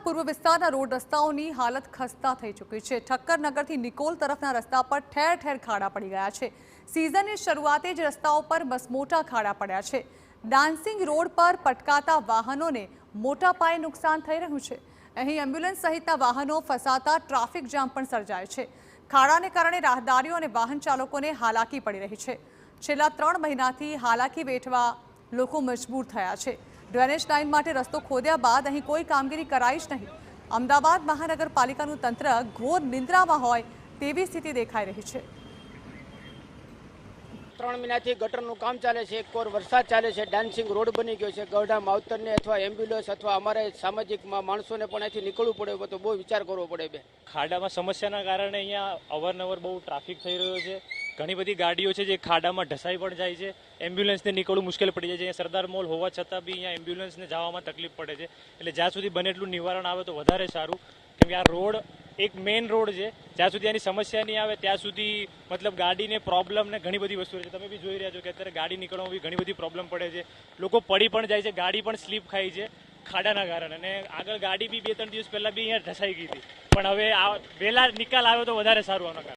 પૂર્વ વિસ્તારના રોડ રસ્તાઓની હાલત ખસ્તા થઈ ચૂકી છે। ઠક્કરનગરથી નિકોલ તરફના રસ્તા પર ઠેર ઠેર ખાડા પડી ગયા છે। સિઝનની શરૂઆતે જ રસ્તાઓ પર મસમોટા ખાડા પડ્યા છે। ડાન્સિંગ રોડ પર પટકાતા વાહનોને મોટા પાયે નુકસાન થઈ રહ્યું છે। અહીં એમ્બ્યુલન્સ સહિતના વાહનો ફસાતા ટ્રાફિક જામ પણ સર્જાય છે। ખાડાને કારણે રાહદારીઓ અને વાહન ચાલકોને હાલાકી પડી રહી છે। છેલ્લા 3 મહિનાથી હાલાકી વેઠવા લોકો મજબૂર થયા છે। ડ્રેનેજ લાઇન માટે રસ્તો ખોદ્યા બાદ અહીં કોઈ કામગીરી કરાઈ જ નહીં। અમદાવાદ મહાનગરપાલિકાનું તંત્ર ઘોર નિંદ્રામાં હોય તેવી સ્થિતિ દેખાઈ રહી છે। 3 મહિનાથી ગટરનું કામ ચાલે છે, એક કોર વરસાદ ચાલે છે, ડાન્સિંગ રોડ બની ગયો છે। ગઢડા માવતરને અથવા એમ્બ્યુલન્સ અથવા અમારે સામાજિક માણસોને પણ અહીંથી નીકળવું પડે તો બહુ વિચાર કરવો પડે। ખાડામાં સમસ્યાના કારણે અહીંયા અવારનવાર બહુ ટ્રાફિક થઈ રહ્યો છે। ઘણી બધી ગાડીઓ છે જે ખાડામાં ઢસાઈ પણ જાય છે। એમ્બ્યુલન્સને નીકળવું મુશ્કેલ પડી જાય છે। અહીંયા સરદાર મોલ હોવા છતાં બી અહીંયા એમ્બ્યુલન્સને જવામાં તકલીફ પડે છે। એટલે જ્યાં સુધી બને એટલું નિવારણ આવે તો વધારે સારું, કેમ કે આ રોડ એક મેઇન રોડ છે। જ્યાં સુધી આની સમસ્યા નહીં આવે ત્યાં સુધી મતલબ ગાડીને પ્રોબ્લેમ ને ઘણી બધી વસ્તુઓ છે। તમે બી જોઈ રહ્યા છો કે અત્યારે ગાડી નીકળવામાં બી ઘણી બધી પ્રોબ્લેમ પડે છે। લોકો પડી પણ જાય છે, ગાડી પણ સ્લીપ ખાઈ છે ખાડાના કારણે। અને આગળ ગાડી બી 2-3 દિવસ પહેલા બી અહીંયા ઢસાઈ ગઈ હતી, પણ હવે વહેલા નિકાલ આવ્યો તો વધારે સારું આના કારણે।